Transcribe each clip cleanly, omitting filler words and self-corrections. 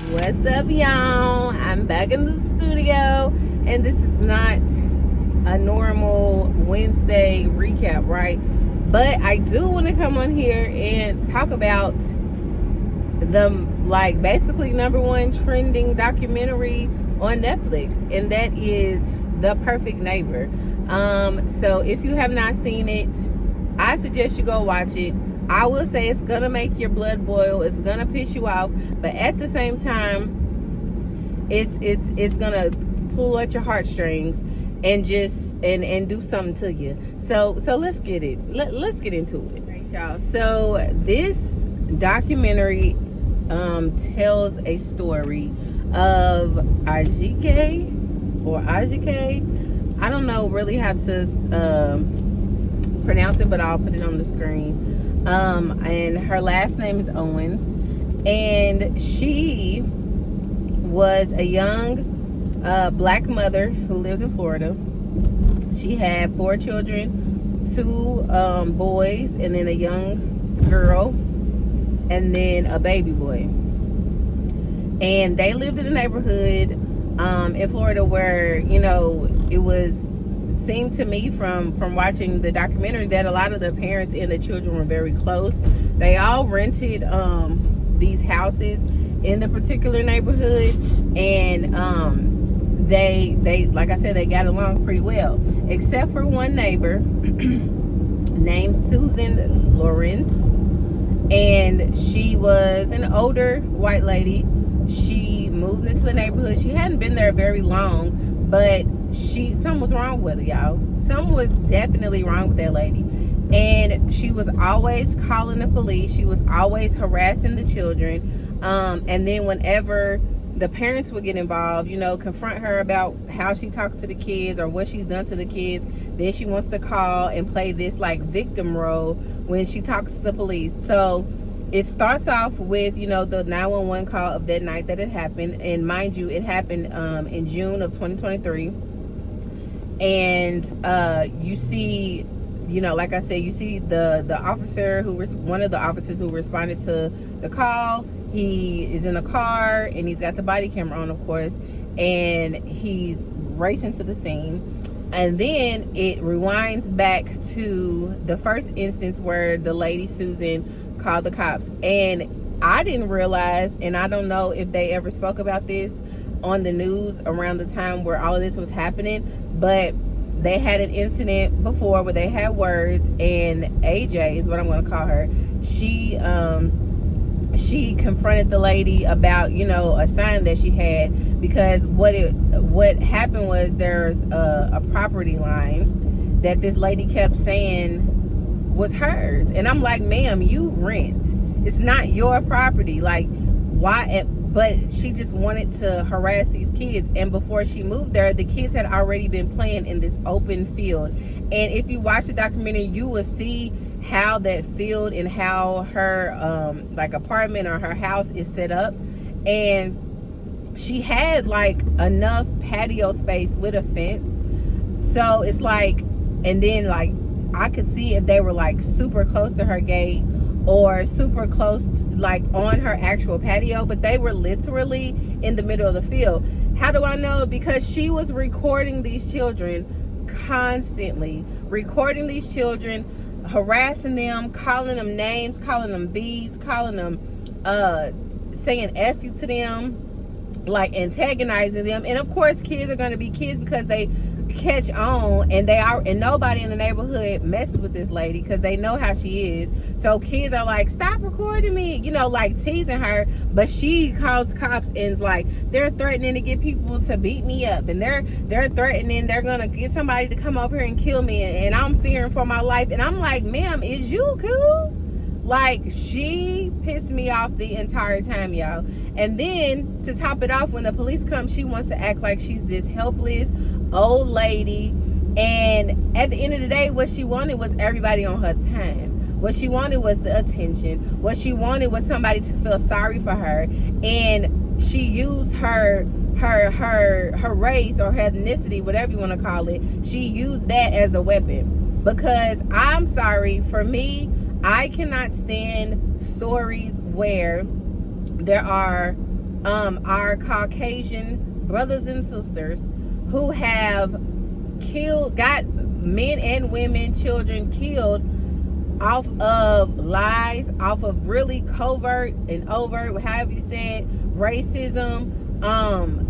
What's up, y'all? I'm back in the studio, and this is not a normal Wednesday recap, right? But I do want to come on here and talk about the basically number one trending documentary on Netflix, and that is The Perfect Neighbor. So if you have not seen it, I suggest you go watch it. I will say it's gonna make your blood boil. It's gonna piss you off, but at the same time, it's gonna pull at your heartstrings and just and do something to you. So let's get it. Let's get into it, right, y'all. So this documentary tells a story of Ajike. I don't know really how to pronounce it, but I'll put it on the screen. And her last name is Owens, and she was a young black mother who lived in Florida. She had 4 children, 2 boys, and then a young girl, and then a baby boy. And they lived in a neighborhood in Florida where, it seemed to me from watching the documentary that a lot of the parents and the children were very close. They all rented these houses in the particular neighborhood, and they like I said, they got along pretty well, except for one neighbor named Susan Lawrence, and she was an older white lady. She moved into the neighborhood. She hadn't been there very long, but something was wrong with her, y'all. Something was definitely wrong with that lady. And she was always calling the police. She was always harassing the children. And then whenever the parents would get involved, confront her about how she talks to the kids or what she's done to the kids, then she wants to call and play this victim role when she talks to the police. So it starts off with, the 911 call of that night that it happened. And mind you, it happened in June of 2023. And you see, like I said, you see the officer who was one of the officers who responded to the call. He is in a car, and he's got the body camera on, of course, and he's racing to the scene. And then it rewinds back to the first instance where the lady Susan called the cops. And I didn't realize, and I don't know if they ever spoke about this on the news around the time where all of this was happening, but they had an incident before where they had words, and AJ is what I'm going to call her. She confronted the lady about, a sign that she had, because what happened was there's a property line that this lady kept saying was hers. And I'm like, ma'am, you rent. It's not your property. Like, why? But she just wanted to harass these kids. And before she moved there, the kids had already been playing in this open field. And if you watch the documentary, you will see how that field and how her apartment or her house is set up. And she had enough patio space with a fence. So it's and then I could see if they were super close to her gate or super close on her actual patio, but they were literally in the middle of the field. How do I know? Because she was recording these children constantly, harassing them, calling them names, calling them B's, calling them saying F you to them, antagonizing them. And of course kids are going to be kids because they catch on, and nobody in the neighborhood messes with this lady because they know how she is. So kids are like, stop recording me, teasing her. But she calls cops and is like, they're threatening to get people to beat me up, and they're threatening they're gonna get somebody to come over here and kill me, and I'm fearing for my life. And I'm like, ma'am, is you cool? She pissed me off the entire time, y'all. And then to top it off, when the police come, she wants to act like she's this helpless old lady. And at the end of the day, what she wanted was everybody on her time. What she wanted was the attention. What she wanted was somebody to feel sorry for her. And she used her race or her ethnicity, whatever you want to call it. She used that as a weapon. Because I'm sorry, for me, I cannot stand stories where there are our Caucasian brothers and sisters who have got men and women, children killed off of lies, off of really covert and overt, however you said, racism.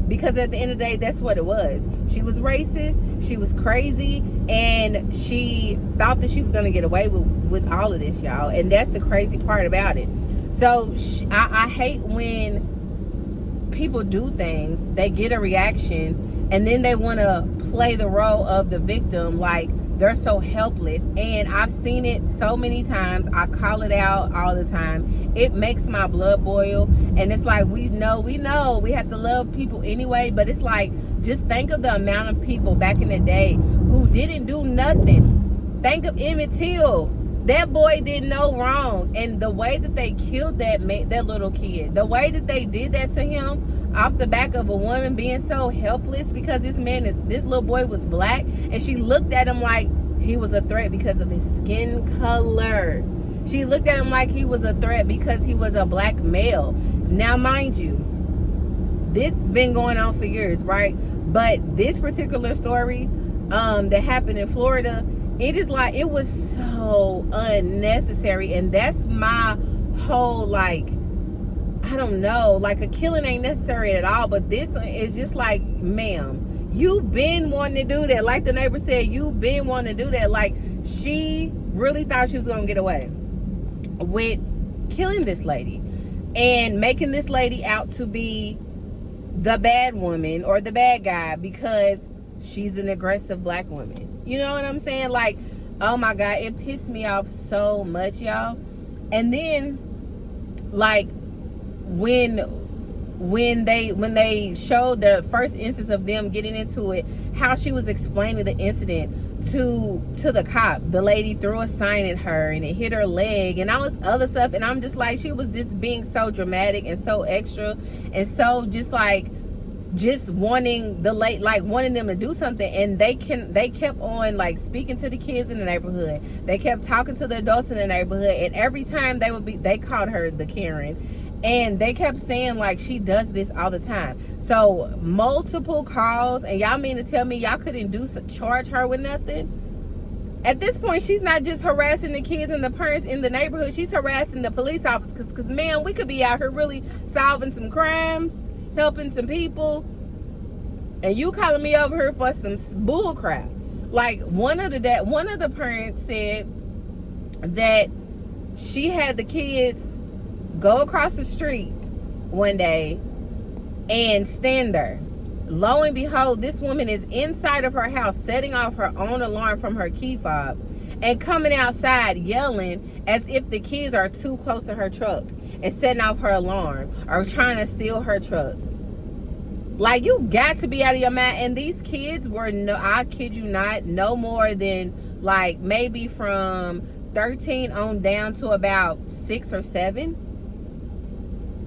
Because at the end of the day, that's what it was. She was racist, she was crazy, and she thought that she was going to get away with all of this, y'all. And that's the crazy part about it. So I hate when people do things, they get a reaction, and then they want to play the role of the victim like they're so helpless. And I've seen it so many times. I call it out all the time. It makes my blood boil. And it's like, we know we have to love people anyway, but it's like, just think of the amount of people back in the day who didn't do nothing. Think of Emmett Till. That boy did no wrong. And the way that they killed that little kid, the way that they did that to him off the back of a woman being so helpless because this little boy was black, and she looked at him like he was a threat because of his skin color. She looked at him like he was a threat because he was a black male. Now, mind you, this been going on for years, right? But this particular story that happened in Florida, it is like, it was so unnecessary. And that's my whole, like, I don't know, like, a killing ain't necessary at all, but this one is just like, ma'am, you've been wanting to do that. Like the neighbor said, you've been wanting to do that. Like, she really thought she was gonna get away with killing this lady and making this lady out to be the bad woman or the bad guy because she's an aggressive black woman. You know what I'm saying? Like, oh my God, it pissed me off so much, y'all. And then, like, when they showed the first instance of them getting into it, how she was explaining the incident to the cop. The lady threw a sign at her and it hit her leg and all this other stuff, and I'm just like, she was just being so dramatic and so extra and so just wanting wanting them to do something. And they kept on like speaking to the kids in the neighborhood. They kept talking to the adults in the neighborhood, and every time they called her the Karen. And they kept saying like she does this all the time. So multiple calls, and y'all mean to tell me y'all couldn't charge her with nothing? At this point, she's not just harassing the kids and the parents in the neighborhood. She's harassing the police officers because man, we could be out here really solving some crimes, helping some people, and you calling me over here for some bull crap. Like one of the parents said that she had the kids go across the street one day and stand there. Lo and behold, this woman is inside of her house setting off her own alarm from her key fob and coming outside yelling as if the kids are too close to her truck and setting off her alarm or trying to steal her truck. Like, you got to be out of your mind. And these kids were, I kid you not, no more than like maybe from 13 on down to about 6 or 7.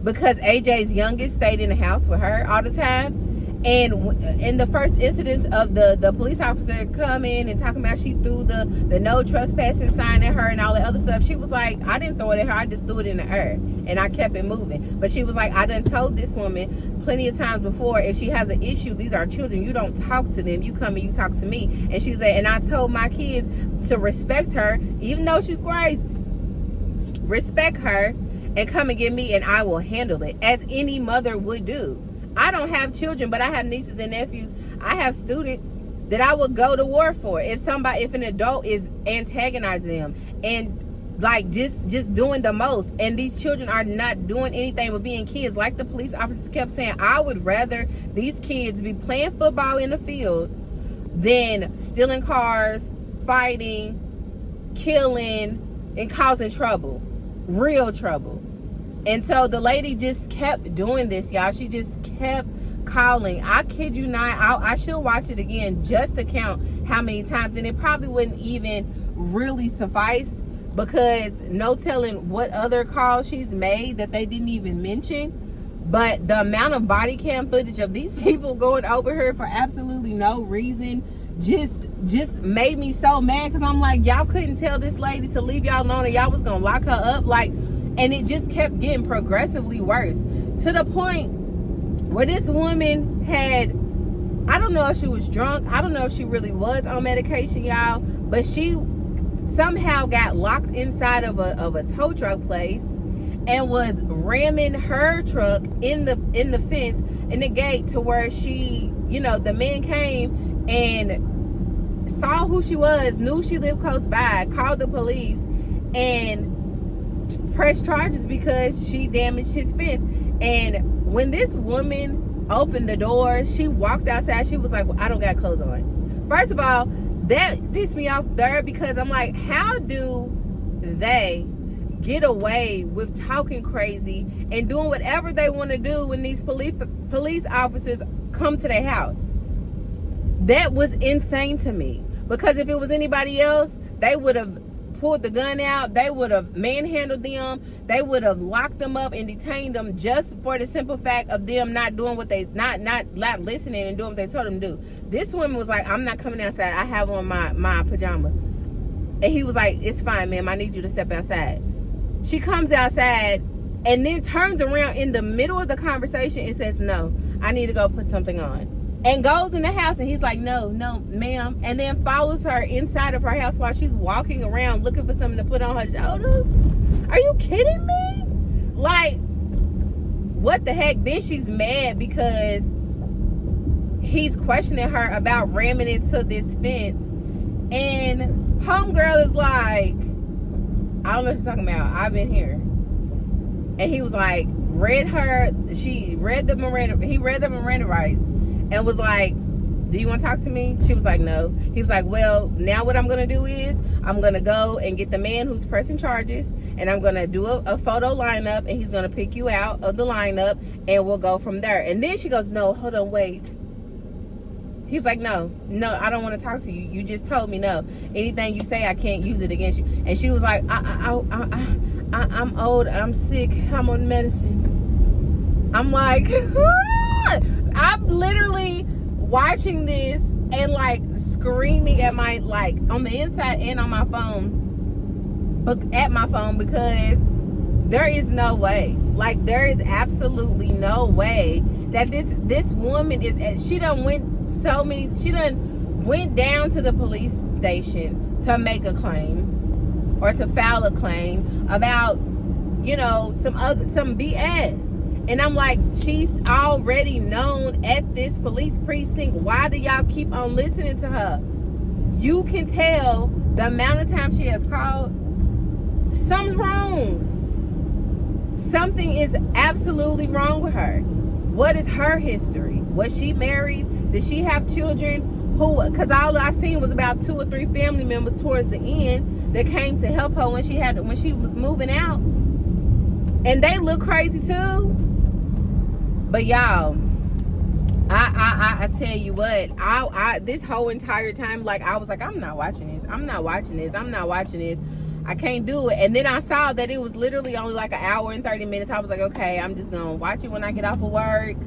Because AJ's youngest stayed in the house with her all the time. And in the first incident of the police officer coming and talking about she threw the no trespassing sign at her and all that other stuff, she was like, I didn't throw it at her, I just threw it in the air and I kept it moving. But she was like, I done told this woman plenty of times before, if she has an issue, these are children, you don't talk to them, you come and you talk to me. And she's like, and I told my kids to respect her, even though she's crazy, respect her and come and get me and I will handle it, as any mother would do. I don't have children, but I have nieces and nephews. I have students that I would go to war for if an adult is antagonizing them and like just doing the most. And these children are not doing anything but being kids. Like the police officers kept saying, I would rather these kids be playing football in the field than stealing cars, fighting, killing, and causing trouble. Real trouble. And so the lady just kept doing this, y'all. She just kept calling. I kid you not, I should watch it again just to count how many times, and it probably wouldn't even really suffice, because no telling what other calls she's made that they didn't even mention. But the amount of body cam footage of these people going over her for absolutely no reason just made me so mad, because I'm like, y'all couldn't tell this lady to leave y'all alone and y'all was gonna lock her up. Like, and it just kept getting progressively worse, to the point where this woman had, I don't know if she was drunk, I don't know if she really was on medication, y'all, but she somehow got locked inside of a tow truck place and was ramming her truck in the fence, in the gate, to where she, you know, the man came and saw who she was, knew she lived close by, called the police, and pressed charges because she damaged his fence. And when this woman opened the door, she walked outside, she was like, well, I don't got clothes on. First of all, that pissed me off there, because I'm like, how do they get away with talking crazy and doing whatever they want to do when these police officers come to their house? That was insane to me, because if it was anybody else, they would have pulled the gun out, they would have manhandled them, they would have locked them up and detained them, just for the simple fact of them not doing what they not listening and doing what they told them to do. This woman was like, I'm not coming outside, I have on my pajamas. And he was like, it's fine, ma'am, I need you to step outside. She comes outside and then turns around in the middle of the conversation and says, no, I need to go put something on. And goes in the house, and he's like, no, ma'am. And then follows her inside of her house while she's walking around looking for something to put on her shoulders. Are you kidding me? Like, what the heck? Then she's mad because he's questioning her about ramming into this fence. And homegirl is like, I don't know what you're talking about. I've been here. And he was like, he read the Miranda rights, and was like, do you want to talk to me? She was like, no. He was like, well, now what I'm going to do is I'm going to go and get the man who's pressing charges, and I'm going to do a photo lineup, and he's going to pick you out of the lineup, and we'll go from there. And then she goes, no, hold on, wait. He was like, no, I don't want to talk to you. You just told me no. Anything you say, I can't use it against you. And she was like, I'm old, I'm sick, I'm on medicine. I'm like, I'm literally watching this and like screaming at my, like, on the inside and on my phone, because there is no way, like, there is absolutely no way that this woman is, she done went down to the police station to make a claim or to file a claim about, you know, some BS. And I'm like, she's already known at this police precinct. Why do y'all keep on listening to her? You can tell the amount of time she has called, something's wrong. Something is absolutely wrong with her. What is her history? Was she married? Did she have children? Because all I seen was about 2 or 3 family members towards the end that came to help her when she was moving out. And they look crazy too. But y'all, I tell you what, I this whole entire time, like, I was like, I'm not watching this. I can't do it. And then I saw that it was literally only like an hour and 30 minutes. I was like, okay, I'm just gonna watch it when I get off of work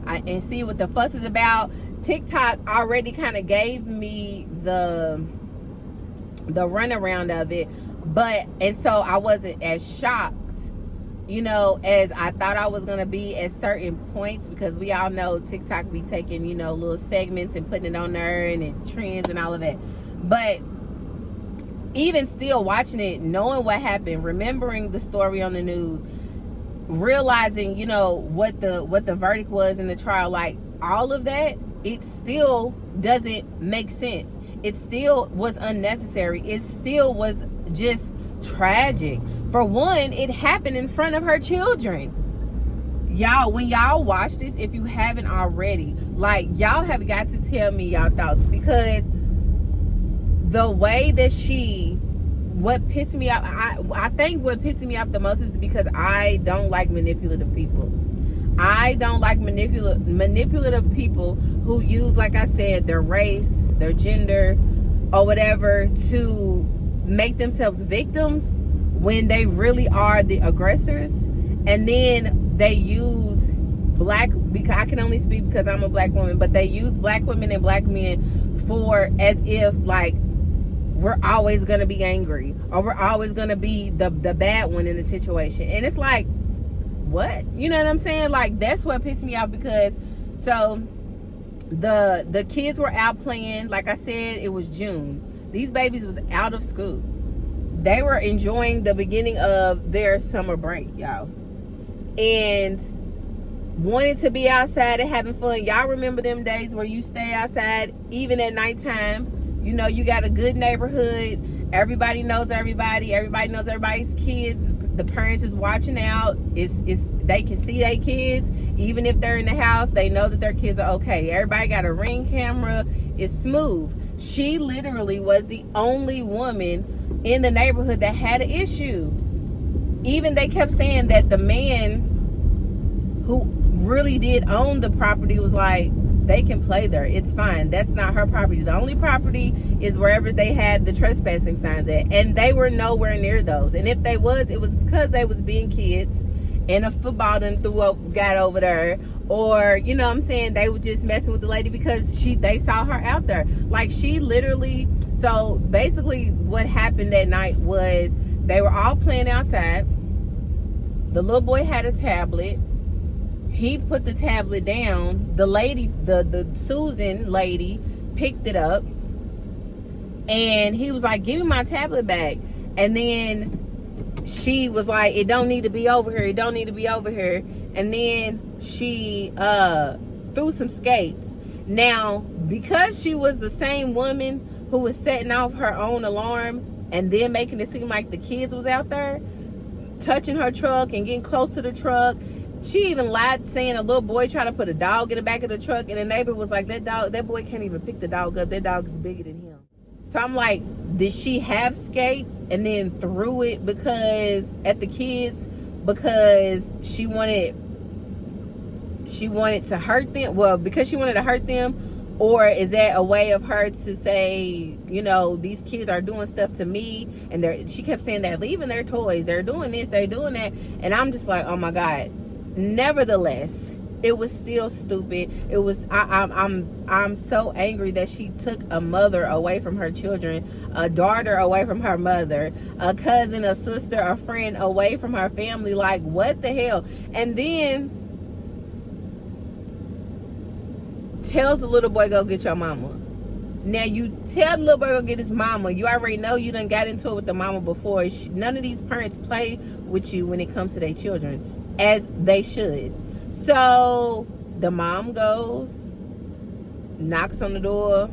and see what the fuss is about. TikTok already kind of gave me the runaround of it, and so I wasn't as shocked, you know, as I thought I was gonna be at certain points, because we all know TikTok be taking, you know, little segments and putting it on there and it trends and all of that. But even still watching it, knowing what happened, remembering the story on the news, realizing, you know, what the verdict was in the trial, like, all of that, it still doesn't make sense. It still was unnecessary. It still was just tragic. For one, it happened in front of her children. Y'all, when y'all watch this, if you haven't already, like, y'all have got to tell me y'all thoughts, because the way that what pissed me off, I think what pissed me off the most is because I don't like manipulative people. I don't like manipulative people who use, like I said, their race, their gender, or whatever to make themselves victims when they really are the aggressors. And then they use because I can only speak because I'm a black woman, but they use black women and black men for, as if, like, we're always gonna be angry, or we're always gonna be the bad one in the situation. And it's like, what? You know what I'm saying? Like, that's what pissed me off, because so the kids were out playing. Like I said, it was June. These babies was out of school. They were enjoying the beginning of their summer break, y'all, and wanted to be outside and having fun. Y'all remember them days where you stay outside even at nighttime? You know, you got a good neighborhood. Everybody knows everybody. Everybody knows everybody's kids. The parents is watching out. They can see their kids. Even if they're in the house, they know that their kids are okay. Everybody got a Ring camera. It's smooth. She literally was the only woman in the neighborhood that had an issue. Even they kept saying that the man who really did own the property was like, they can play there, it's fine, that's not her property. The only property is wherever they had the trespassing signs at, and they were nowhere near those. And if they was, it was because they was being kids and a football done got over there, or you know what I'm saying, they were just messing with the lady because they saw her out there. Like, she literally, so basically what happened that night was they were all playing outside. The little boy had a tablet. He put the tablet down. The lady, the Susan lady, picked it up, and he was like, give me my tablet back. And then she was like, it don't need to be over here, it don't need to be over here. And then she threw some skates. Now, because she was the same woman who was setting off her own alarm and then making it seem like the kids was out there touching her truck and getting close to the truck, she even lied, saying a little boy tried to put a dog in the back of the truck, and the neighbor was like, that boy can't even pick the dog up. That dog is bigger than him. So I'm like, did she have skates and then threw it at the kids because she wanted to hurt them? Well, because she wanted to hurt them, or is that a way of her to say, you know, these kids are doing stuff to me, and she kept saying they're leaving their toys, they're doing this, they're doing that, and I'm just like, oh my God. Nevertheless, it was still stupid. It was I'm so angry that she took a mother away from her children, a daughter away from her mother, a cousin, a sister, a friend away from her family. Like, what the hell? And then tells the little boy, go get your mama. Now, you tell the little boy go get his mama. You already know you done got into it with the mama before. None of these parents play with you when it comes to their children, as they should. So the mom goes, knocks on the door.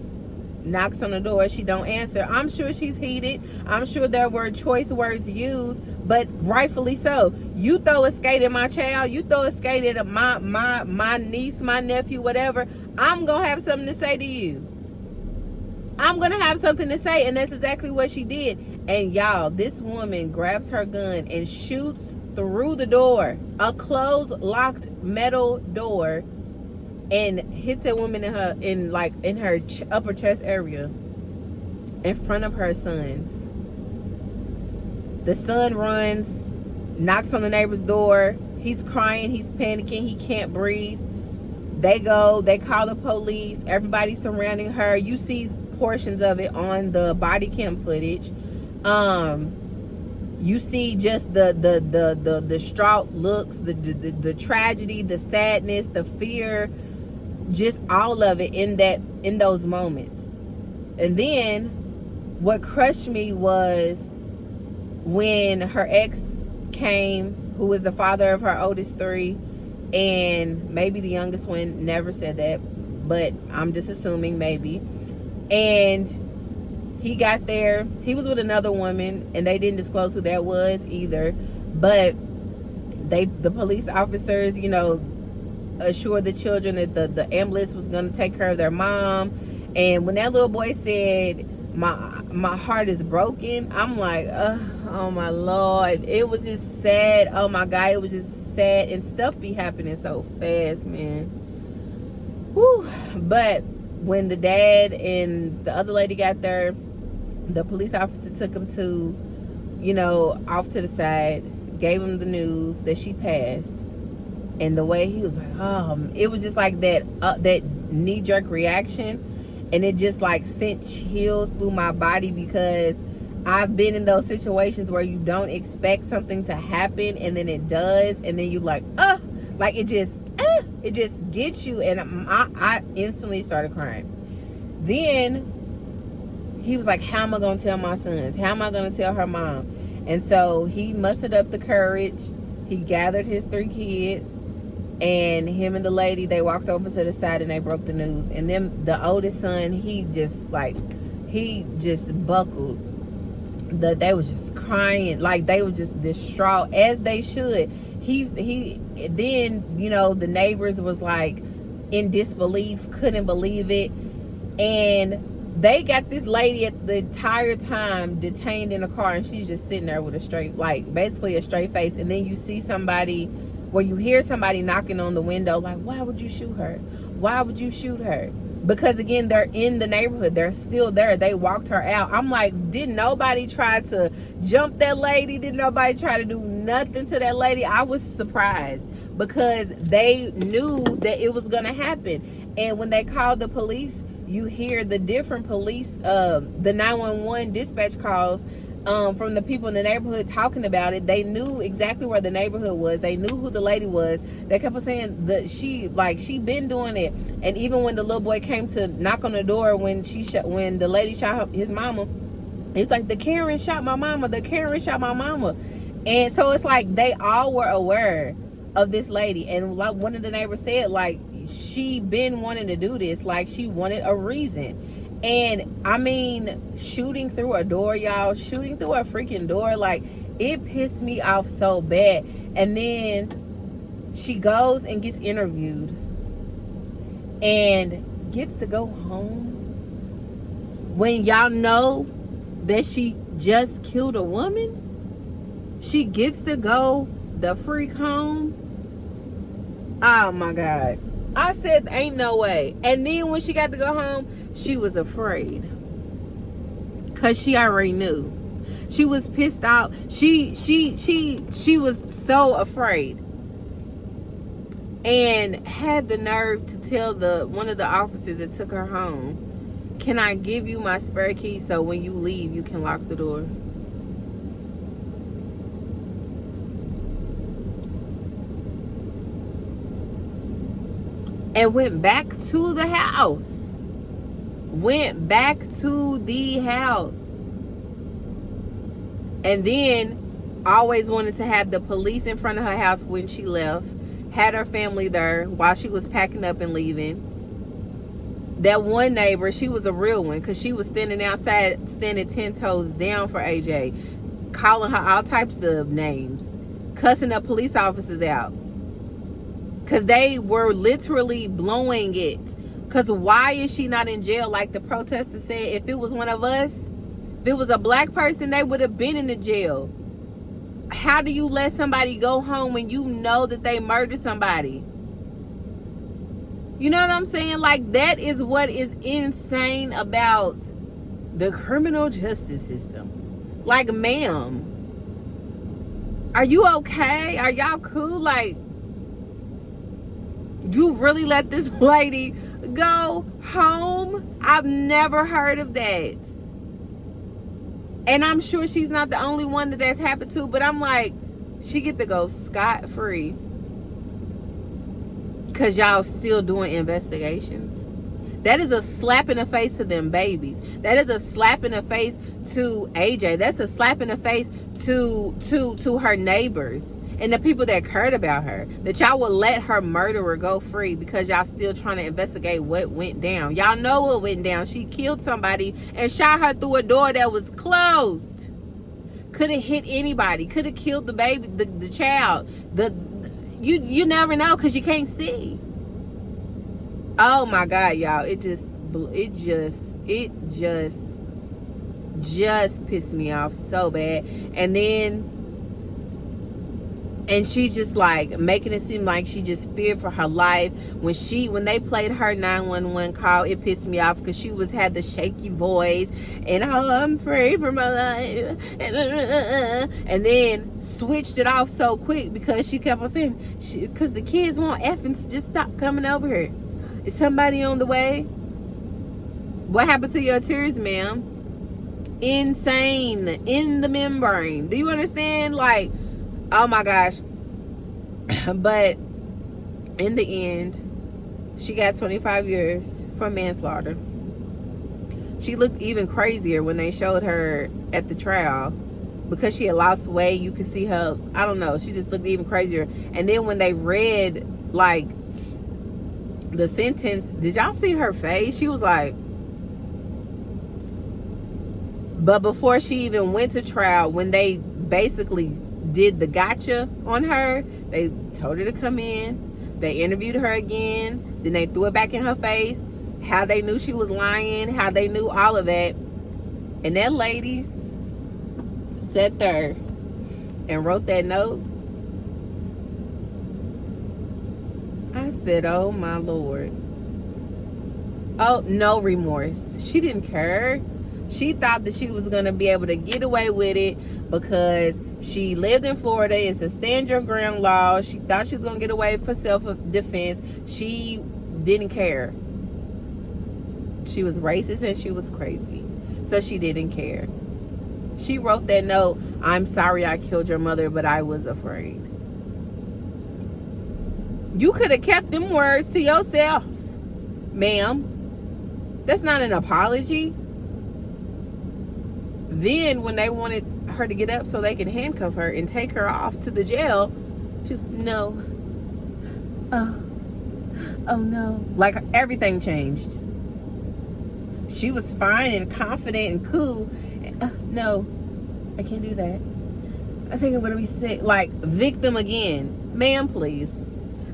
She don't answer. I'm sure she's heated. I'm sure there were choice words used, but rightfully so. You throw a skate at my child, you throw a skate at my niece, my nephew, whatever, I'm gonna have something to say to you. I'm gonna have something to say. And that's exactly what she did. And y'all, this woman grabs her gun and shoots through the door, a closed, locked metal door, and hits that woman in her upper chest area in front of her sons. The son runs, knocks on the neighbor's door. He's crying, he's panicking, he can't breathe. They call the police. Everybody's surrounding her. You see portions of it on the body cam footage. You see just the distraught looks, the tragedy, the sadness, the fear, just all of it in those moments. And then what crushed me was when her ex came, who was the father of her oldest three, and maybe the youngest one never said that, but I'm just assuming maybe. And he got there, he was with another woman, and they didn't disclose who that was either, but the police officers, you know, assured the children that the ambulance was going to take care of their mom. And when that little boy said, my heart is broken, I'm like, oh my Lord. It was just sad. Oh my God, it was just sad. And stuff be happening so fast, man. Whew. But when the dad and the other lady got there, the police officer took him to, you know, off to the side, gave him the news that she passed. And the way he was like, it was just like that knee-jerk reaction. And it just like sent chills through my body, because I've been in those situations where you don't expect something to happen and then it does, and then you like it just gets you, and I instantly started crying. Then he was like, how am I gonna tell my sons? How am I gonna tell her mom? And so he mustered up the courage. He gathered his 3 kids, and him and the lady, they walked over to the side and they broke the news. And then the oldest son, he just buckled. They was just crying, like they were just distraught, as they should. He then, you know, the neighbors was like in disbelief, couldn't believe it, and they got this lady at the entire time detained in a car, and she's just sitting there with a straight, like basically a straight face. And then you see somebody, where you hear somebody knocking on the window, like, why would you shoot her? Why would you shoot her? Because again, they're in the neighborhood, they're still there, they walked her out. I'm like, didn't nobody try to jump that lady? Didn't nobody try to do nothing to that lady? I was surprised, because they knew that it was gonna happen. And when they called the police, you hear the different police, the 911 dispatch calls from the people in the neighborhood talking about it. They knew exactly where the neighborhood was. They knew who the lady was. They kept on saying that she been doing it. And even when the little boy came to knock on the door, when the lady shot his mama, it's like, the Karen shot my mama. The Karen shot my mama. And so it's like they all were aware of this lady. And like one of the neighbors said, like, she been wanting to do this, like she wanted a reason. And I mean, shooting through a door, y'all, shooting through a freaking door, like, it pissed me off so bad. And then she goes and gets interviewed and gets to go home when y'all know that she just killed a woman. She gets to go the freak home. Oh my God. I said, ain't no way. And then when she got to go home, she was afraid, because she already knew. She was pissed off. She was so afraid, and had the nerve to tell one of the officers that took her home, can I give you my spare key so when you leave you can lock the door? And went back to the house. And then always wanted to have the police in front of her house when she left. Had her family there while she was packing up and leaving. That one neighbor, she was a real one, because she was standing outside, standing 10 toes down for AJ. Calling her all types of names. Cussing up police officers out. Because they were literally blowing it. Because why is she not in jail? Like the protesters said, if it was one of us, if it was a black person, they would have been in the jail. How do you let somebody go home when you know that they murdered somebody? You know what I'm saying? Like, that is what is insane about the criminal justice system. Like, ma'am, are you okay? Are y'all cool? Like, you really let this lady go home? I've never heard of that. And I'm sure she's not the only one that's happened to, but I'm like, she get to go scot-free because y'all still doing investigations. That is a slap in the face to them babies. That is a slap in the face to AJ. That's a slap in the face to her neighbors and the people that cared about her. That y'all would let her murderer go free because y'all still trying to investigate what went down. Y'all know what went down. She killed somebody and shot her through a door that was closed. Could have hit anybody. Could have killed the baby, the child. You never know because you can't see. Oh my God, y'all. It just pissed me off so bad. And she's just like making it seem like she just feared for her life. When they played her 911 call, it pissed me off because she had the shaky voice and I'm afraid for my life, and then switched it off so quick because she kept on saying, because the kids won't effing just stop coming over here. Is somebody on the way? What happened to your tears, ma'am? insane in the membrane. Do you understand? Like, oh my gosh. But in the end, she got 25 years for manslaughter. She looked even crazier when they showed her at the trial because she had lost weight. You could see her, I don't know, she just looked even crazier. And then when they read like the sentence, did y'all see her face? She was like, but before she even went to trial, when they basically did the gotcha on her, they told her to come in, they interviewed her again, then they threw it back in her face, how they knew she was lying, how they knew all of that. And that lady sat there and wrote that note. I said, oh my Lord. Oh, no remorse. She didn't care. She thought that she was going to be able to get away with it because she lived in Florida. It's a stand your ground law. She thought she was going to get away for self-defense. She didn't care. She was racist and she was crazy. So she didn't care. She wrote that note, I'm sorry I killed your mother, but I was afraid. You could have kept them words to yourself, ma'am. That's not an apology. Then when they wanted her to get up so they can handcuff her and take her off to the jail, she's no. Oh no. Like everything changed. She was fine and confident and cool. No, I can't do that. I think I'm gonna be sick. Like victim again. Ma'am, please.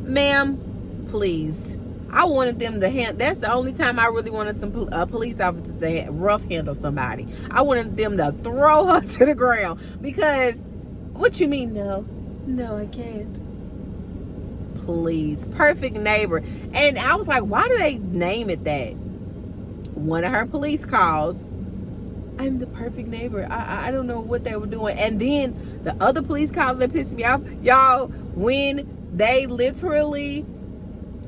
Ma'am, please. I wanted them to that's the only time I really wanted some police officers to rough handle somebody. I wanted them to throw her to the ground because, what you mean no? No, I can't. Please. Perfect neighbor. And I was like, why do they name it that? One of her police calls, I'm the perfect neighbor. I don't know what they were doing. And then the other police calls that pissed me off, y'all, when they literally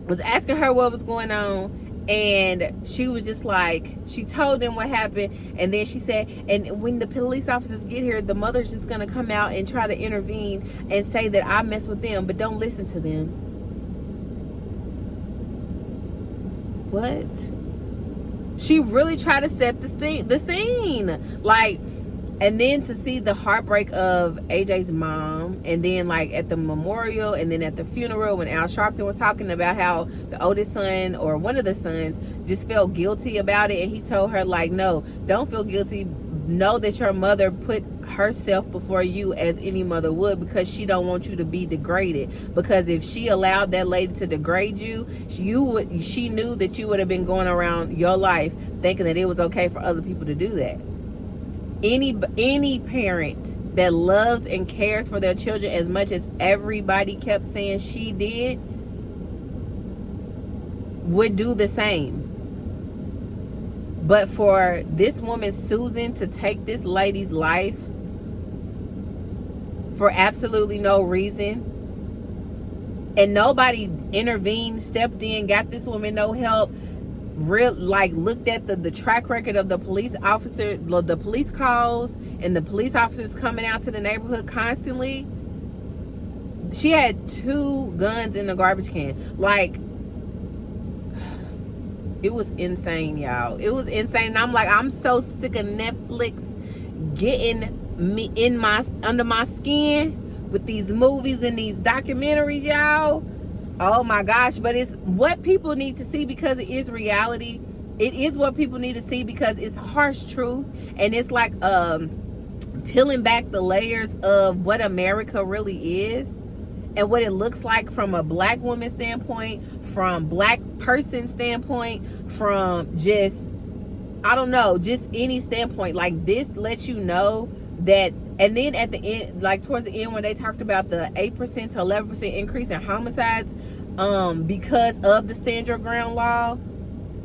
was asking her what was going on, and she was just like, she told them what happened, and then she said, and when the police officers get here, the mother's just gonna come out and try to intervene and say that I mess with them, but don't listen to them. What? She really tried to set the scene. Like, and then to see the heartbreak of AJ's mom, and then like at the memorial, and then at the funeral when Al Sharpton was talking about how the oldest son or one of the sons just felt guilty about it, and he told her like, no, don't feel guilty. Know that your mother put herself before you as any mother would, because she don't want you to be degraded. Because if she allowed that lady to degrade you, she knew that you would have been going around your life thinking that it was okay for other people to do that. Any parent that loves and cares for their children as much as everybody kept saying she did would do the same. But for this woman, Susan, to take this lady's life for absolutely no reason, and nobody intervened, stepped in, got this woman no help, looked at the track record of the police officer, the police calls, and the police officers coming out to the neighborhood constantly. She had 2 guns in the garbage can. Like, it was insane, y'all. It was insane. And I'm like, I'm so sick of Netflix getting me under my skin with these movies and these documentaries, y'all. Oh my gosh. But it's what people need to see, because it is reality. It is what people need to see, because it's harsh truth, and it's like peeling back the layers of what America really is and what it looks like from a black woman standpoint, from black person standpoint, from just, I don't know, just any standpoint. Like, this lets you know that. And then at the end, like towards the end, when they talked about the 8% to 11% increase in homicides because of the stand your ground law,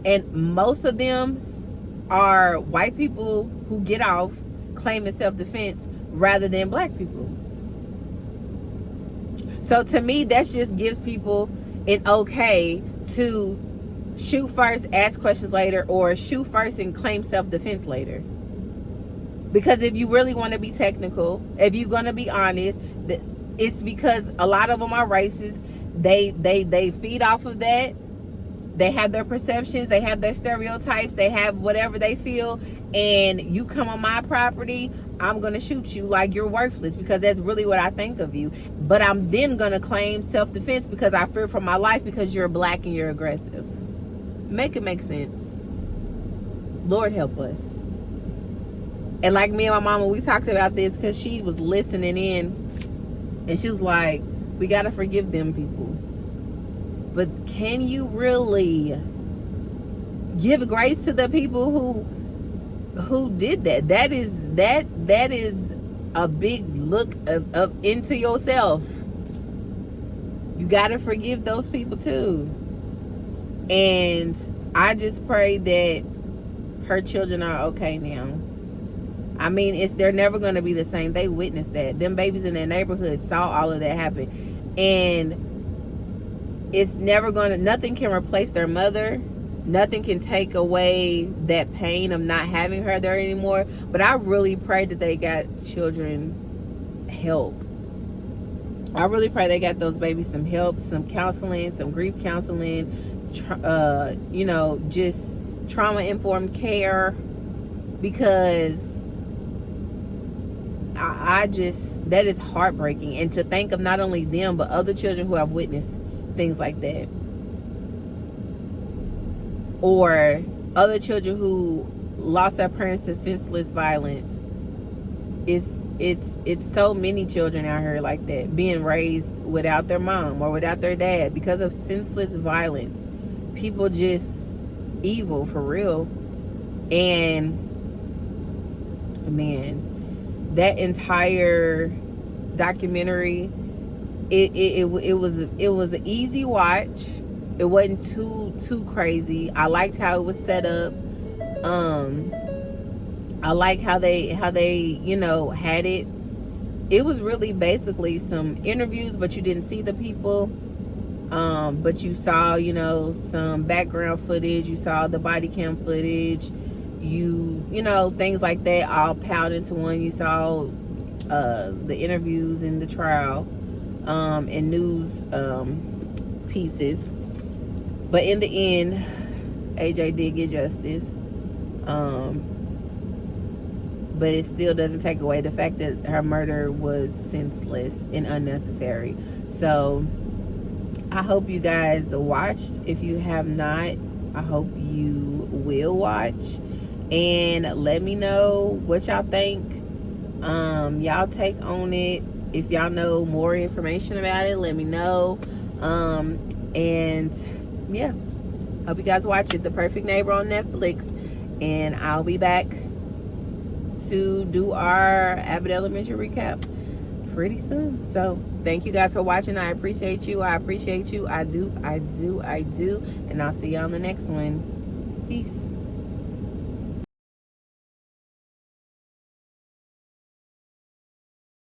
and most of them are white people who get off claiming self-defense rather than black people. So to me, that just gives people an okay to shoot first, ask questions later, or shoot first and claim self-defense later. Because if you really want to be technical, if you're going to be honest, it's because a lot of them are racist. They feed off of that. They have their perceptions, they have their stereotypes, they have whatever they feel, and you come on my property, I'm going to shoot you like you're worthless, because that's really what I think of you. But I'm then going to claim self-defense because I fear for my life because you're black and you're aggressive. Make it make sense. Lord help us. And like me and my mama, we talked about this because she was listening in, and she was like, we got to forgive them people. But can you really give grace to the people who did that? That is a big look of into yourself. You got to forgive those people too. And I just pray that her children are okay now. I mean, they're never going to be the same. They witnessed that. Them babies in their neighborhood saw all of that happen. And it's never going to, nothing can replace their mother. Nothing can take away that pain of not having her there anymore. But I really pray that they got children help. I really pray they got those babies some help, some counseling, some grief counseling, just trauma-informed care. Because I just, that is heartbreaking. And to think of not only them, but other children who have witnessed things like that, or other children who lost their parents to senseless violence. It's so many children out here like that, being raised without their mom or without their dad because of senseless violence. People just evil for real. And man, that entire documentary, it was an easy watch. It wasn't too crazy. I liked how it was set up. I like how they had it. It was really basically some interviews, but you didn't see the people. But you saw, some background footage. You saw the body cam footage. Things like that all piled into one. You saw the interviews in the trial. And news pieces, but in the end, AJ did get justice. But it still doesn't take away the fact that her murder was senseless and unnecessary. So I hope you guys watched. If you have not, I hope you will watch and let me know what y'all think. Y'all take on it. If y'all know more information about it, let me know. And yeah, hope you guys watch it. The Perfect Neighbor on Netflix. And I'll be back to do our Abbott Elementary recap pretty soon. So thank you guys for watching. I appreciate you. I do. And I'll see you on the next one. Peace.